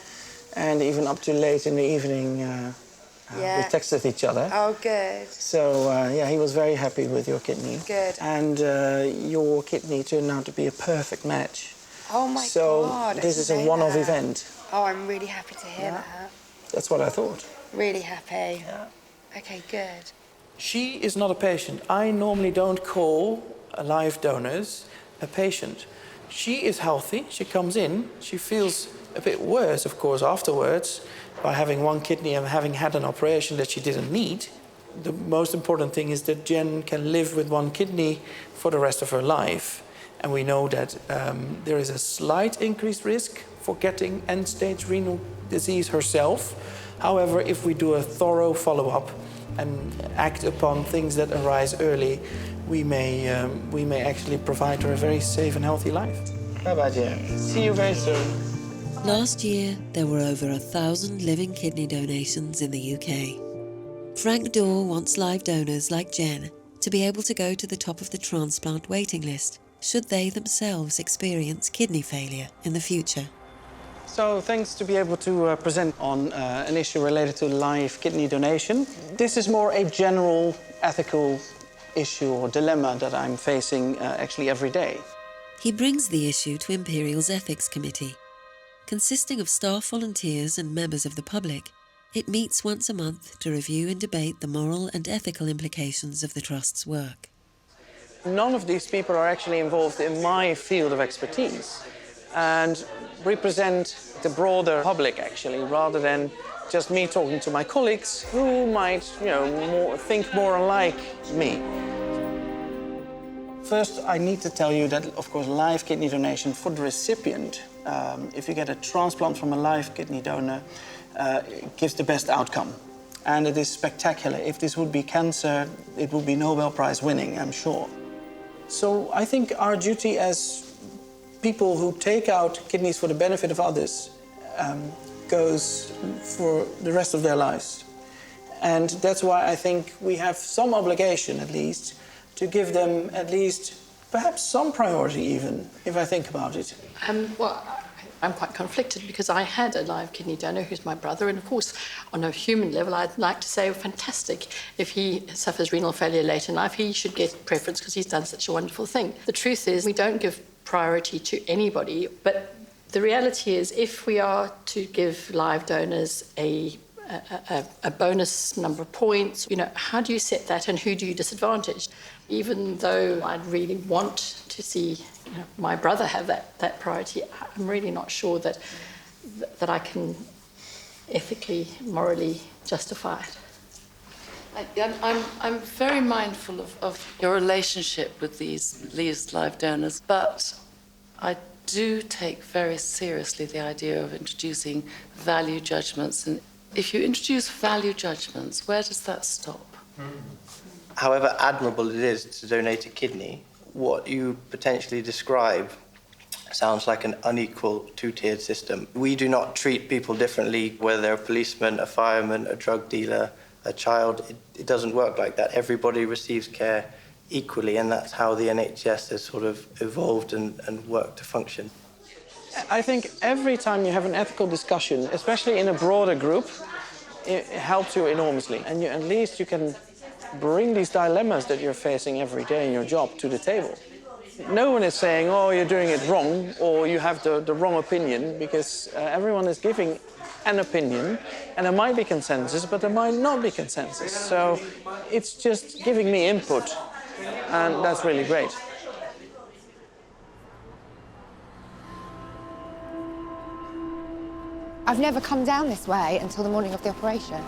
[SPEAKER 11] And even up to late in the evening, we texted each other.
[SPEAKER 9] Oh, good.
[SPEAKER 11] So, he was very happy with your kidney.
[SPEAKER 9] Good.
[SPEAKER 11] And your kidney turned out to be a perfect match.
[SPEAKER 9] Oh, my
[SPEAKER 11] so
[SPEAKER 9] God.
[SPEAKER 11] this is a one-off event.
[SPEAKER 9] Oh, I'm really happy to hear that.
[SPEAKER 11] That's what I thought.
[SPEAKER 9] Really happy. Yeah. OK, good.
[SPEAKER 11] She is not a patient. I normally don't call live donors a patient. She is healthy. She comes in. She feels a bit worse, of course, afterwards, by having one kidney and having had an operation that she didn't need. The most important thing is that Jen can live with one kidney for the rest of her life. And we know that there is a slight increased risk for getting end-stage renal disease herself. However, if we do a thorough follow-up and act upon things that arise early, we may actually provide her a very safe and healthy life. Bye-bye, Jen. See you very soon.
[SPEAKER 2] Last year, there were over 1,000 living kidney donations in the UK. Frank Dorr wants live donors like Jen to be able to go to the top of the transplant waiting list should they themselves experience kidney failure in the future.
[SPEAKER 11] So, thanks to be able to present on an issue related to live kidney donation. This is more a general ethical issue or dilemma that I'm facing actually every day.
[SPEAKER 2] He brings the issue to Imperial's Ethics Committee. Consisting of staff volunteers and members of the public, It meets once a month to review and debate the moral and ethical implications of the Trust's work.
[SPEAKER 11] None of these people are actually involved in my field of expertise and represent the broader public, actually, rather than just me talking to my colleagues who might, think more alike me. First, I need to tell you that, of course, live kidney donation for the recipient, if you get a transplant from a live kidney donor, gives the best outcome. And it is spectacular. If this would be cancer, it would be Nobel Prize winning, I'm sure. So I think our duty as people who take out kidneys for the benefit of others goes for the rest of their lives. And that's why I think we have some obligation, at least, to give them at least perhaps some priority even, if I think about it.
[SPEAKER 6] Well, I'm quite conflicted because I had a live kidney donor who's my brother, and of course, on a human level, I'd like to say, fantastic, if he suffers renal failure later in life, he should get preference because he's done such a wonderful thing. The truth is, we don't give priority to anybody, but the reality is, if we are to give live donors a bonus number of points, how do you set that and who do you disadvantage? Even though I'd really want to see my brother have that priority, I'm really not sure that I can ethically, morally justify it.
[SPEAKER 10] I'm very mindful of your relationship with these live donors, but I do take very seriously the idea of introducing value judgments. And if you introduce value judgments, where does that stop?
[SPEAKER 17] However admirable it is to donate a kidney, what you potentially describe sounds like an unequal two-tiered system. We do not treat people differently, whether they're a policeman, a fireman, a drug dealer, a child. It doesn't work like that. Everybody receives care equally, and that's how the NHS has sort of evolved and worked to function.
[SPEAKER 11] I think every time you have an ethical discussion, especially in a broader group, it helps you enormously. And at least you can bring these dilemmas that you're facing every day in your job to the table. No one is saying, oh, you're doing it wrong, or you have the wrong opinion, because everyone is giving an opinion, and there might be consensus, but there might not be consensus. So it's just giving me input, and that's really great.
[SPEAKER 9] I've never come down this way until the morning of the operation.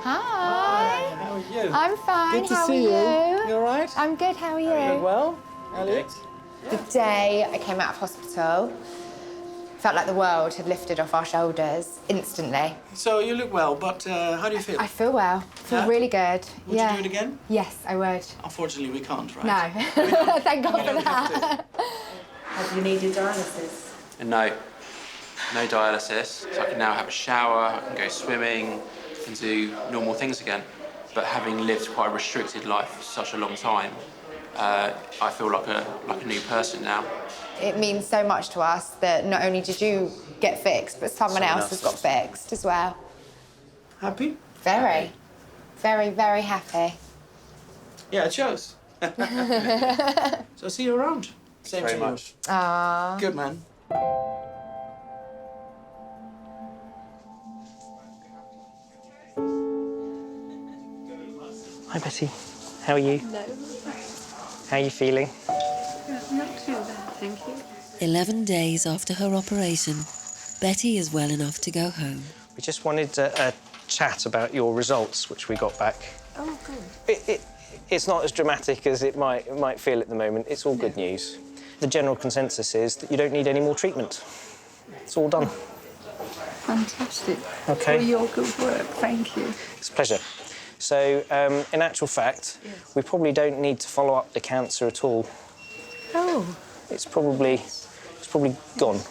[SPEAKER 9] Hi.
[SPEAKER 11] How are you?
[SPEAKER 9] I'm fine.
[SPEAKER 11] Good to
[SPEAKER 9] how
[SPEAKER 11] see
[SPEAKER 9] are
[SPEAKER 11] you.
[SPEAKER 9] you?
[SPEAKER 11] You all right?
[SPEAKER 9] I'm good. How are you?
[SPEAKER 11] Are you well, Elliot?
[SPEAKER 9] The day I came out of hospital, felt like the world had lifted off our shoulders instantly.
[SPEAKER 11] So you look well, but how do you feel?
[SPEAKER 9] I feel well. Feel really good.
[SPEAKER 11] Would you do it again?
[SPEAKER 9] Yes, I would.
[SPEAKER 11] Unfortunately, we can't, right?
[SPEAKER 9] No. Thank God for that.
[SPEAKER 20] Have you needed dialysis?
[SPEAKER 24] No. No dialysis. So I can now have a shower, I can go swimming, I can do normal things again. But having lived quite a restricted life for such a long time, I feel like a new person now.
[SPEAKER 9] It means so much to us that not only did you get fixed, but someone else has got fixed as well.
[SPEAKER 11] Happy?
[SPEAKER 9] Very. Very, very happy.
[SPEAKER 11] Yeah, it shows. So see you around. Same to you.
[SPEAKER 9] Aww.
[SPEAKER 11] Good man.
[SPEAKER 23] Hi, Betty. How are you?
[SPEAKER 25] Hello.
[SPEAKER 23] How are you feeling?
[SPEAKER 25] Not too bad, thank you.
[SPEAKER 2] 11 days after her operation, Betty is well enough to go home.
[SPEAKER 23] We just wanted a chat about your results, which we got back.
[SPEAKER 25] Oh, good.
[SPEAKER 23] It's not as dramatic as it might feel at the moment. It's all good news. The general consensus is that you don't need any more treatment. It's all done.
[SPEAKER 25] Fantastic.
[SPEAKER 23] Okay.
[SPEAKER 25] For your good work, thank you.
[SPEAKER 23] It's a pleasure. So, in actual fact, we probably don't need to follow up the cancer at all.
[SPEAKER 25] Oh.
[SPEAKER 23] It's probably gone.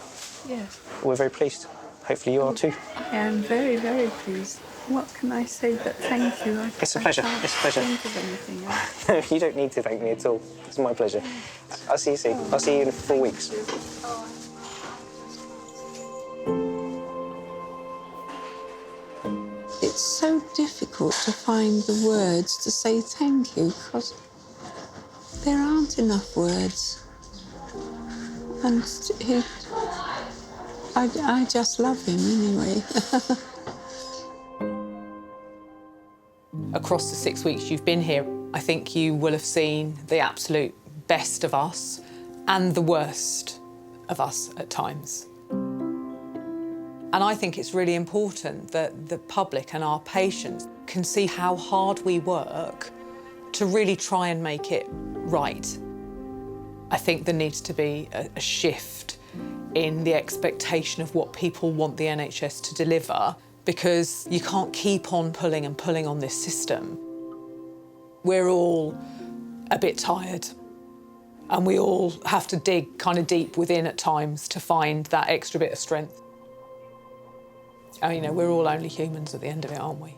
[SPEAKER 25] Yes.
[SPEAKER 23] We're very pleased. Hopefully you are too.
[SPEAKER 25] I am very, very pleased. What can I say but thank you?
[SPEAKER 23] It's a pleasure. It's a pleasure.
[SPEAKER 25] Think of anything else.
[SPEAKER 23] No, you don't need to thank me at all. It's my pleasure. I'll see you soon. I'll see you in 4 weeks.
[SPEAKER 15] It's so difficult to find the words to say thank you because there aren't enough words. And I just love him anyway.
[SPEAKER 3] Across the 6 weeks you've been here, I think you will have seen the absolute best of us and the worst of us at times. And I think it's really important that the public and our patients can see how hard we work to really try and make it right. I think there needs to be a shift in the expectation of what people want the NHS to deliver, because you can't keep on pulling and pulling on this system. We're all a bit tired, and we all have to dig kind of deep within at times to find that extra bit of strength. I mean, we're all only humans at the end of it, aren't we?